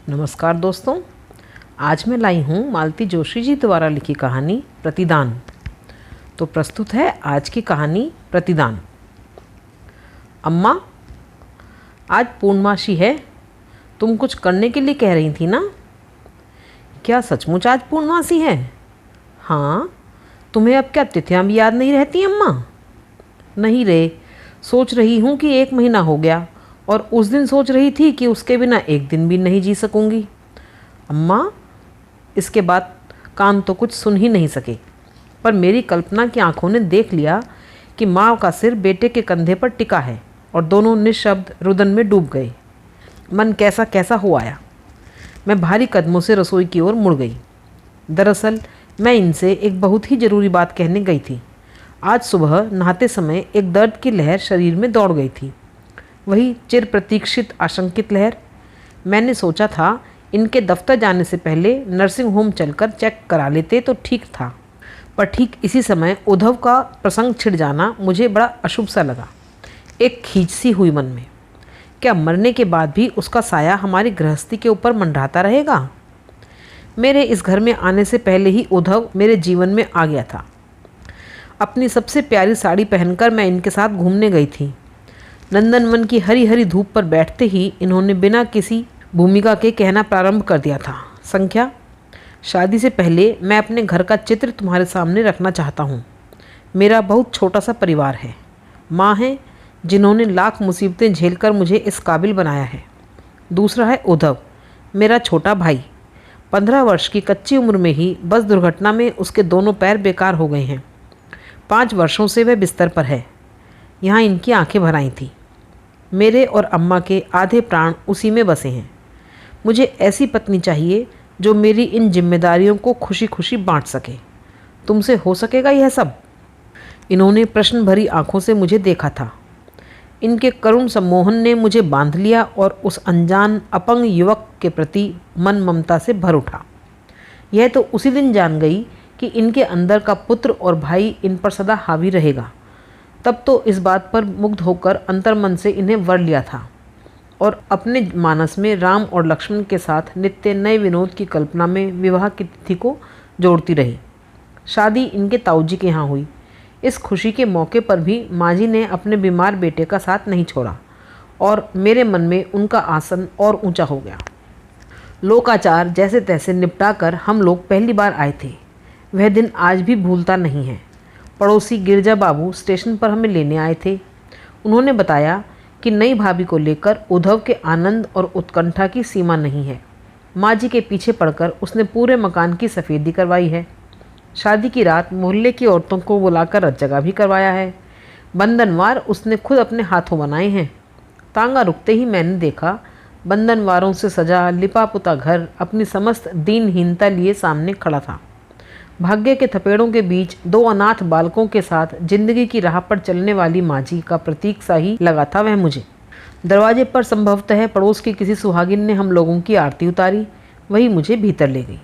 नमस्कार दोस्तों, आज मैं लाई हूँ मालती जोशी जी द्वारा लिखी कहानी प्रतिदान। तो प्रस्तुत है आज की कहानी प्रतिदान। अम्मा, आज पूर्णमासी है, तुम कुछ करने के लिए कह रही थी ना? क्या सचमुच आज पूर्णमासी है? हाँ, तुम्हें अब क्या तिथियां भी याद नहीं रहती अम्मा? नहीं रे, सोच रही हूँ कि 1 महीना हो गया और उस दिन सोच रही थी कि उसके बिना एक दिन भी नहीं जी सकूंगी। अम्मा, इसके बाद कान तो कुछ सुन ही नहीं सके, पर मेरी कल्पना की आंखों ने देख लिया कि माँ का सिर बेटे के कंधे पर टिका है और दोनों निःशब्द रुदन में डूब गए। मन कैसा कैसा हो आया। मैं भारी कदमों से रसोई की ओर मुड़ गई। दरअसल मैं इनसे एक बहुत ही ज़रूरी बात कहने गई थी। आज सुबह नहाते समय एक दर्द की लहर शरीर में दौड़ गई थी, वही चिर प्रतीक्षित आशंकित लहर। मैंने सोचा था इनके दफ्तर जाने से पहले नर्सिंग होम चलकर चेक करा लेते तो ठीक था, पर ठीक इसी समय उद्धव का प्रसंग छिड़ जाना मुझे बड़ा अशुभ सा लगा। एक खींच सी हुई मन में। क्या मरने के बाद भी उसका साया हमारी गृहस्थी के ऊपर मंडराता रहेगा? मेरे इस घर में आने से पहले ही उद्धव मेरे जीवन में आ गया था। अपनी सबसे प्यारी साड़ी पहनकर मैं इनके साथ घूमने गई थी। नंदनवन की हरी हरी धूप पर बैठते ही इन्होंने बिना किसी भूमिका के कहना प्रारंभ कर दिया था। संख्या, शादी से पहले मैं अपने घर का चित्र तुम्हारे सामने रखना चाहता हूँ। मेरा बहुत छोटा सा परिवार है। माँ है जिन्होंने लाख मुसीबतें झेलकर मुझे इस काबिल बनाया है। दूसरा है उद्धव, मेरा छोटा भाई। 15 वर्ष की कच्ची उम्र में ही बस दुर्घटना में उसके दोनों पैर बेकार हो गए हैं। 5 वर्षों से वह बिस्तर पर है। यहाँ इनकी आंखें भर आई थी। मेरे और अम्मा के आधे प्राण उसी में बसे हैं। मुझे ऐसी पत्नी चाहिए जो मेरी इन जिम्मेदारियों को खुशी खुशी बांट सके। तुमसे हो सकेगा यह सब? इन्होंने प्रश्न भरी आंखों से मुझे देखा था। इनके करुण सम्मोहन ने मुझे बांध लिया और उस अनजान अपंग युवक के प्रति मन ममता से भर उठा। यह तो उसी दिन जान गई कि इनके अंदर का पुत्र और भाई इन पर सदा हावी रहेगा। तब तो इस बात पर मुग्ध होकर अंतर्मन से इन्हें वर लिया था और अपने मानस में राम और लक्ष्मण के साथ नित्य नए विनोद की कल्पना में विवाह की तिथि को जोड़ती रही। शादी इनके ताऊजी के यहाँ हुई। इस खुशी के मौके पर भी माँ जी ने अपने बीमार बेटे का साथ नहीं छोड़ा और मेरे मन में उनका आसन और ऊंचा हो गया। लोकाचार जैसे तैसे निपटा कर हम लोग पहली बार आए थे। वह दिन आज भी भूलता नहीं है। पड़ोसी गिरजा बाबू स्टेशन पर हमें लेने आए थे। उन्होंने बताया कि नई भाभी को लेकर उद्धव के आनंद और उत्कंठा की सीमा नहीं है। माँ जी के पीछे पड़कर उसने पूरे मकान की सफ़ेदी करवाई है। शादी की रात मोहल्ले की औरतों को बुलाकर रत जगह भी करवाया है। बंधनवार उसने खुद अपने हाथों बनाए हैं। तांगा रुकते ही मैंने देखा बंधनवारों से सजा लिपा पुता घर अपनी समस्त दीनहीनता लिए सामने खड़ा था। भाग्य के थपेड़ों के बीच 2 अनाथ बालकों के साथ जिंदगी की राह पर चलने वाली माँ जी का प्रतीक सा ही लगा था वह मुझे। दरवाजे पर संभवतः पड़ोस की किसी सुहागिन ने हम लोगों की आरती उतारी, वही मुझे भीतर ले गई।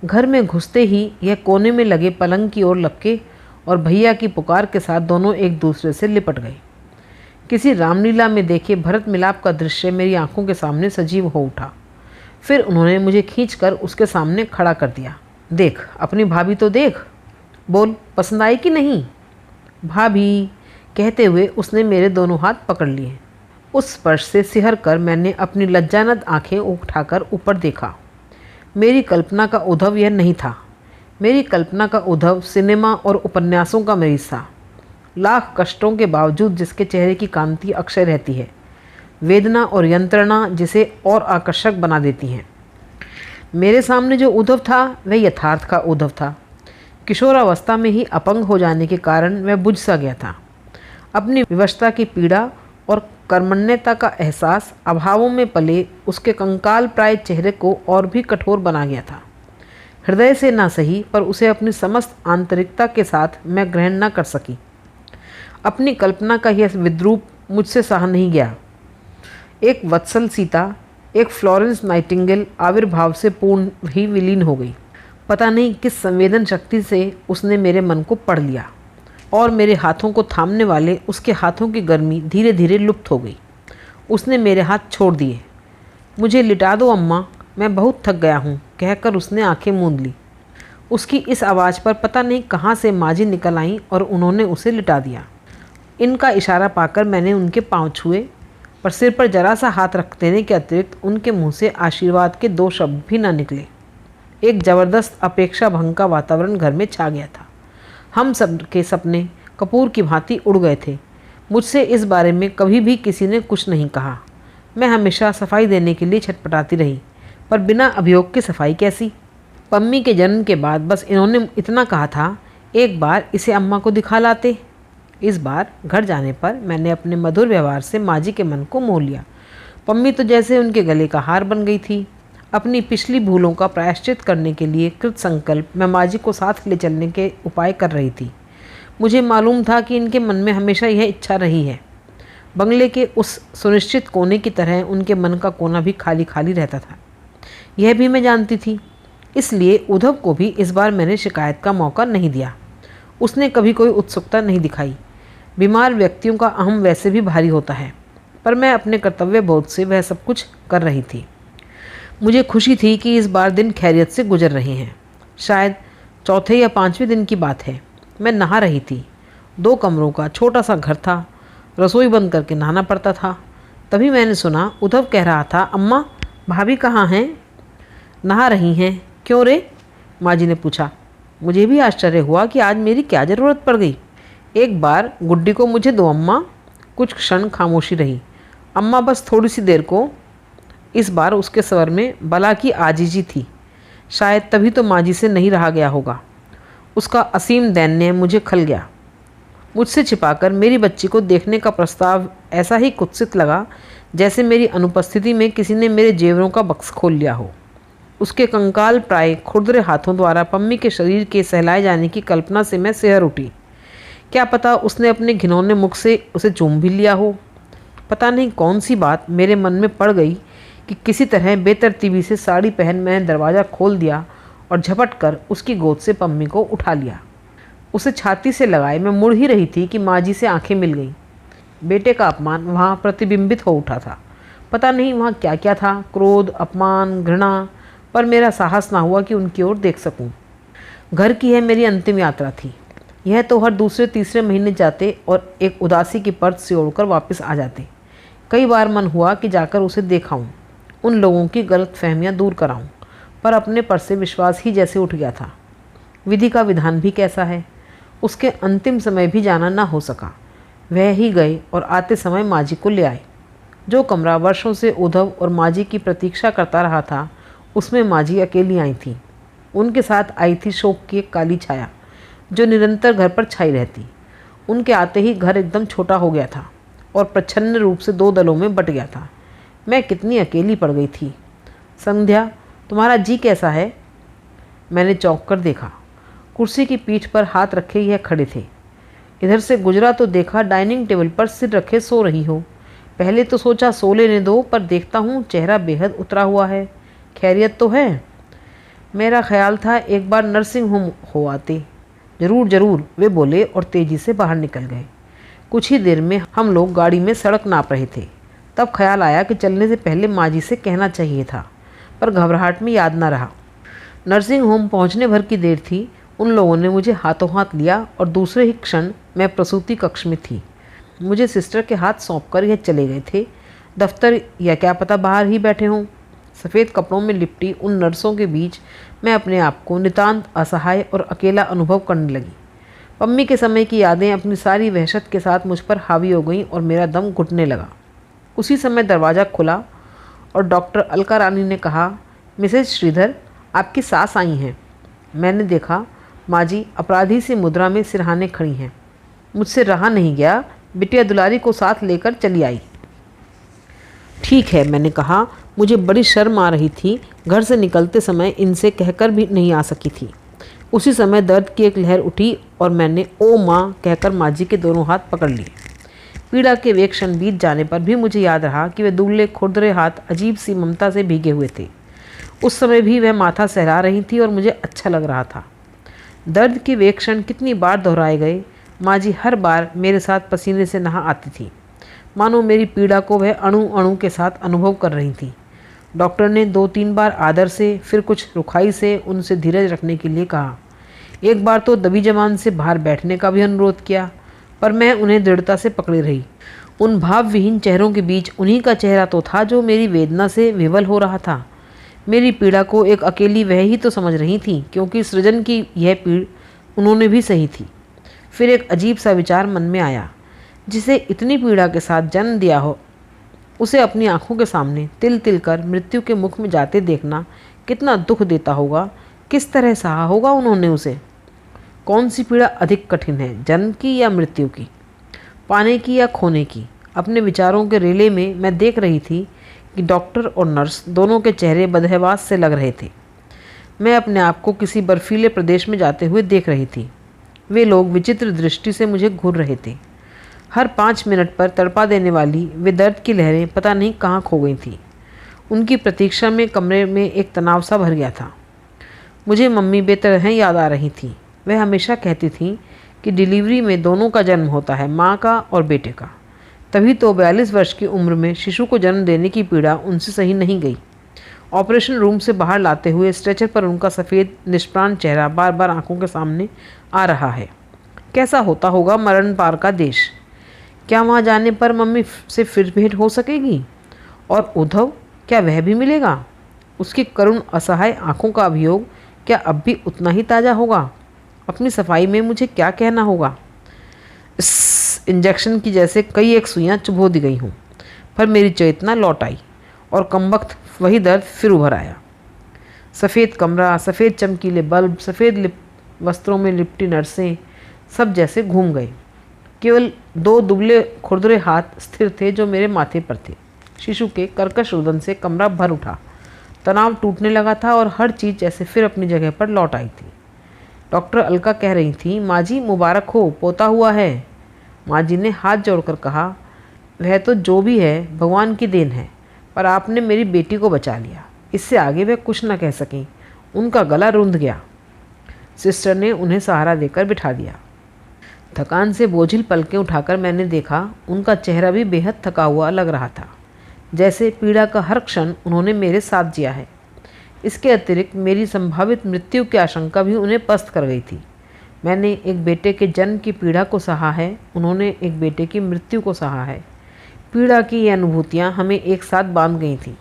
घर में घुसते ही यह कोने में लगे पलंग की ओर लपके और भैया की पुकार के साथ दोनों एक दूसरे से लिपट गए। किसी रामलीला में देखे भरत मिलाप का दृश्य मेरी आंखों के सामने सजीव हो उठा। फिर उन्होंने मुझे खींचकर उसके सामने खड़ा कर दिया। देख, अपनी भाभी तो देख, बोल पसंद आई कि नहीं? भाभी कहते हुए उसने मेरे दोनों हाथ पकड़ लिए। उस स्पर्श से सिहर कर मैंने अपनी लज्जानद आंखें उठाकर ऊपर देखा। मेरी कल्पना का उद्धव यह नहीं था। मेरी कल्पना का उद्धव सिनेमा और उपन्यासों का मरीज था। लाख कष्टों के बावजूद जिसके चेहरे की कांति अक्षय रहती है, वेदना और यंत्रणा जिसे और आकर्षक बना देती हैं। मेरे सामने जो उद्धव था वह यथार्थ का उद्धव था। किशोरावस्था में ही अपंग हो जाने के कारण वह बुझ सा गया था। अपनी विवशता की पीड़ा और कर्मण्यता का एहसास अभावों में पले उसके कंकाल प्राय चेहरे को और भी कठोर बना गया था। हृदय से ना सही, पर उसे अपनी समस्त आंतरिकता के साथ मैं ग्रहण न कर सकी। अपनी कल्पना का यह विद्रूप मुझसे सहा नहीं गया। एक वत्सल सीता, एक फ्लोरेंस नाइटिंगेल आविर्भाव से पूर्ण ही विलीन हो गई। पता नहीं किस संवेदन शक्ति से उसने मेरे मन को पढ़ लिया और मेरे हाथों को थामने वाले उसके हाथों की गर्मी धीरे धीरे लुप्त हो गई। उसने मेरे हाथ छोड़ दिए। मुझे लिटा दो अम्मा, मैं बहुत थक गया हूँ, कहकर उसने आंखें मूंद ली। उसकी इस आवाज़ पर पता नहीं कहाँ से माजी निकल आईं और उन्होंने उसे लिटा दिया। इनका इशारा पाकर मैंने उनके पाँव छुए, पर सिर पर जरा सा हाथ रख देने के अतिरिक्त उनके मुंह से आशीर्वाद के 2 शब्द भी न निकले। एक ज़बरदस्त अपेक्षा भंग का वातावरण घर में छा गया था। हम सब के सपने कपूर की भांति उड़ गए थे। मुझसे इस बारे में कभी भी किसी ने कुछ नहीं कहा। मैं हमेशा सफाई देने के लिए छटपटाती रही, पर बिना अभियोग के सफाई कैसी? पम्मी के जन्म के बाद बस इन्होंने इतना कहा था, एक बार इसे अम्मा को दिखा लाते। इस बार घर जाने पर मैंने अपने मधुर व्यवहार से माजी के मन को मोह लिया। पम्मी तो जैसे उनके गले का हार बन गई थी। अपनी पिछली भूलों का प्रायश्चित करने के लिए कृत संकल्प मैं माजी को साथ ले चलने के उपाय कर रही थी। मुझे मालूम था कि इनके मन में हमेशा यह इच्छा रही है। बंगले के उस सुनिश्चित कोने की तरह उनके मन का कोना भी खाली खाली रहता था, यह भी मैं जानती थी। इसलिए उद्धव को भी इस बार मैंने शिकायत का मौका नहीं दिया। उसने कभी कोई उत्सुकता नहीं दिखाई। बीमार व्यक्तियों का अहम वैसे भी भारी होता है, पर मैं अपने कर्तव्य बोध से वह सब कुछ कर रही थी। मुझे खुशी थी कि इस बार दिन खैरियत से गुजर रहे हैं। शायद चौथे या 5वें दिन की बात है। मैं नहा रही थी। 2 कमरों का छोटा सा घर था। रसोई बंद करके नहाना पड़ता था। तभी मैंने सुना उद्धव कह रहा था, अम्मा भाभी कहाँ हैं? नहा रही हैं। क्यों रे? माजी ने पूछा। मुझे भी आश्चर्य हुआ कि आज मेरी क्या ज़रूरत पड़ गई। एक बार गुड्डी को मुझे दो अम्मा। कुछ क्षण खामोशी रही। अम्मा बस थोड़ी सी देर को। इस बार उसके स्वर में बला की आजीजी थी। शायद तभी तो माजी से नहीं रहा गया होगा। उसका असीम दैन्य मुझे खल गया। मुझसे छिपाकर मेरी बच्ची को देखने का प्रस्ताव ऐसा ही कुत्सित लगा जैसे मेरी अनुपस्थिति में किसी ने मेरे जेवरों का बक्स खोल लिया हो। उसके कंकाल प्राय खुरदरे हाथों द्वारा पम्मी के शरीर के सहलाए जाने की कल्पना से मैं सिहर उठी। क्या पता उसने अपने घिनौने मुख से उसे चूम भी लिया हो। पता नहीं कौन सी बात मेरे मन में पड़ गई कि किसी तरह बेतरतीबी से साड़ी पहन मैंने दरवाज़ा खोल दिया और झपट कर उसकी गोद से पम्मी को उठा लिया। उसे छाती से लगाए मैं मुड़ ही रही थी कि माजी से आंखें मिल गईं। बेटे का अपमान वहाँ प्रतिबिंबित हो उठा था। पता नहीं वहाँ क्या क्या था, क्रोध, अपमान, घृणा, पर मेरा साहस ना हुआ कि उनकी ओर देख सकूं। घर की यह मेरी अंतिम यात्रा थी। यह तो हर दूसरे तीसरे महीने जाते और एक उदासी की परत से ओढ़कर वापस आ जाते। कई बार मन हुआ कि जाकर उसे देखाऊं, उन लोगों की गलत फहमियाँ दूर कराऊं, पर अपने पर से विश्वास ही जैसे उठ गया था। विधि का विधान भी कैसा है। उसके अंतिम समय भी जाना ना हो सका। वह ही गए और आते समय माजी को ले आए। जो कमरा वर्षों से उद्धव और माजी की प्रतीक्षा करता रहा था, उसमें माजी अकेली आई थी। उनके साथ आई थी शोक की एक काली छाया जो निरंतर घर पर छाई रहती। उनके आते ही घर एकदम छोटा हो गया था और प्रच्छन्न रूप से 2 दलों में बट गया था। मैं कितनी अकेली पड़ गई थी। संध्या, तुम्हारा जी कैसा है? मैंने चौंक कर देखा। कुर्सी की पीठ पर हाथ रखे यह खड़े थे। इधर से गुजरा तो देखा डाइनिंग टेबल पर सिर रखे सो रही हो। पहले तो सोचा सो लेने दो, पर देखता हूँ चेहरा बेहद उतरा हुआ है। खैरियत तो है? मेरा ख्याल था एक बार नर्सिंग होम हो आते। ज़रूर ज़रूर, वे बोले और तेज़ी से बाहर निकल गए। कुछ ही देर में हम लोग गाड़ी में सड़क नाप रहे थे। तब ख्याल आया कि चलने से पहले माजी से कहना चाहिए था, पर घबराहट में याद ना रहा। नर्सिंग होम पहुंचने भर की देर थी। उन लोगों ने मुझे हाथों हाथ लिया और दूसरे ही क्षण मैं प्रसूति कक्ष में थी। मुझे सिस्टर के हाथ सौंपकर यह चले गए थे। दफ्तर या क्या पता बाहर ही बैठे हों। सफ़ेद कपड़ों में लिपटी उन नर्सों के बीच मैं अपने आप को नितांत असहाय और अकेला अनुभव करने लगी। पम्मी के समय की यादें अपनी सारी वहशत के साथ मुझ पर हावी हो गईं और मेरा दम घुटने लगा। उसी समय दरवाज़ा खुला और डॉक्टर अलका रानी ने कहा, मिसेज श्रीधर, आपकी सास आई हैं। मैंने देखा माजी अपराधी सी मुद्रा में सिरहाने खड़ी हैं। मुझसे रहा नहीं गया। बिटिया दुलारी को साथ लेकर चली आई। ठीक है, मैंने कहा। मुझे बड़ी शर्म आ रही थी। घर से निकलते समय इनसे कहकर भी नहीं आ सकी थी। उसी समय दर्द की एक लहर उठी और मैंने ओ माँ कहकर माजी के दोनों हाथ पकड़ लिए। पीड़ा के वे क्षण बीत जाने पर भी मुझे याद रहा कि वे दुबले खुरदरे हाथ अजीब सी ममता से भीगे हुए थे। उस समय भी वह माथा सहला रही थी और मुझे अच्छा लग रहा था। दर्द के वे क्षण कितनी बार दोहराए गए। माजी हर बार मेरे साथ पसीने से नहा आती थी, मानो मेरी पीड़ा को वह अणु अणु के साथ अनुभव कर रही थी। डॉक्टर ने 2-3 बार आदर से, फिर कुछ रुखाई से उनसे धीरज रखने के लिए कहा। एक बार तो दबी जबान से बाहर बैठने का भी अनुरोध किया, पर मैं उन्हें दृढ़ता से पकड़े रही। उन भावविहीन चेहरों के बीच उन्हीं का चेहरा तो था जो मेरी वेदना से विवल हो रहा था। मेरी पीड़ा को एक अकेली वह ही तो समझ रही थी, क्योंकि सृजन की यह पीड़ उन्होंने भी सही थी। फिर एक अजीब सा विचार मन में आया, जिसे इतनी पीड़ा के साथ जन्म दिया हो, उसे अपनी आंखों के सामने तिल तिल कर मृत्यु के मुख में जाते देखना कितना दुख देता होगा। किस तरह सहा होगा उन्होंने उसे। कौन सी पीड़ा अधिक कठिन है, जन्म की या मृत्यु की, पाने की या खोने की? अपने विचारों के रेले में मैं देख रही थी कि डॉक्टर और नर्स दोनों के चेहरे बदहवास से लग रहे थे। मैं अपने आप को किसी बर्फीले प्रदेश में जाते हुए देख रही थी। वे लोग विचित्र दृष्टि से मुझे घूर रहे थे। हर 5 मिनट पर तड़पा देने वाली वे दर्द की लहरें पता नहीं कहाँ खो गई थीं। उनकी प्रतीक्षा में कमरे में एक तनाव सा भर गया था। मुझे मम्मी बेतरह याद आ रही थी। वह हमेशा कहती थी कि डिलीवरी में दोनों का जन्म होता है, माँ का और बेटे का। तभी तो 42 वर्ष की उम्र में शिशु को जन्म देने की पीड़ा उनसे सही नहीं गई। ऑपरेशन रूम से बाहर लाते हुए स्ट्रेचर पर उनका सफ़ेद निष्प्राण चेहरा बार बार आंखों के सामने आ रहा है। कैसा होता होगा मरण पार का देश। क्या वहाँ जाने पर मम्मी से फिर भेंट हो सकेगी? और उद्धव, क्या वह भी मिलेगा? उसकी करुण असहाय आंखों का अभियोग क्या अब भी उतना ही ताज़ा होगा? अपनी सफाई में मुझे क्या कहना होगा? इस इंजेक्शन की जैसे कई एक सुइयाँ चुभो दी गई हूँ। पर मेरी चेतना लौट आई और कमबख्त वही दर्द फिर उभर आया। सफ़ेद कमरा, सफ़ेद चमकीले बल्ब, सफ़ेद वस्त्रों में लिपटी नर्सें, सब जैसे घूम गए। केवल 2 दुबले खुरदुरे हाथ स्थिर थे जो मेरे माथे पर थे। शिशु के कर्कश रुदन से कमरा भर उठा। तनाव टूटने लगा था और हर चीज़ जैसे फिर अपनी जगह पर लौट आई थी। डॉक्टर अलका कह रही थी, माँ जी मुबारक हो, पोता हुआ है। माँ जी ने हाथ जोड़कर कहा, वह तो जो भी है भगवान की देन है, पर आपने मेरी बेटी को बचा लिया। इससे आगे वह कुछ न कह सकें। उनका गला रुंध गया। सिस्टर ने उन्हें सहारा देकर बिठा दिया। थकान से बोझिल पलकें उठाकर मैंने देखा, उनका चेहरा भी बेहद थका हुआ लग रहा था, जैसे पीड़ा का हर क्षण उन्होंने मेरे साथ जिया है। इसके अतिरिक्त मेरी संभावित मृत्यु की आशंका भी उन्हें पस्त कर गई थी। मैंने एक बेटे के जन्म की पीड़ा को सहा है, उन्होंने एक बेटे की मृत्यु को सहा है। पीड़ा की ये अनुभूतियाँ हमें एक साथ बांध गई थीं।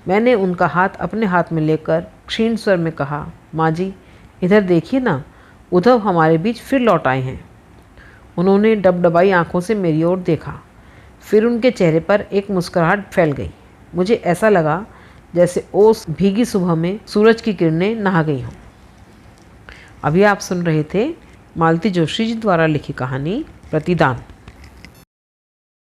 मैंने उनका हाथ अपने हाथ में लेकर क्षीण स्वर में कहा, माँ जी इधर देखिए ना, उद्धव हमारे बीच फिर लौट आए हैं। उन्होंने डबडबाई आंखों से मेरी ओर देखा। फिर उनके चेहरे पर एक मुस्कुराहट फैल गई। मुझे ऐसा लगा जैसे ओस भीगी सुबह में सूरज की किरणें नहा गई हों। अभी आप सुन रहे थे मालती जोशी जी द्वारा लिखी कहानी प्रतिदान।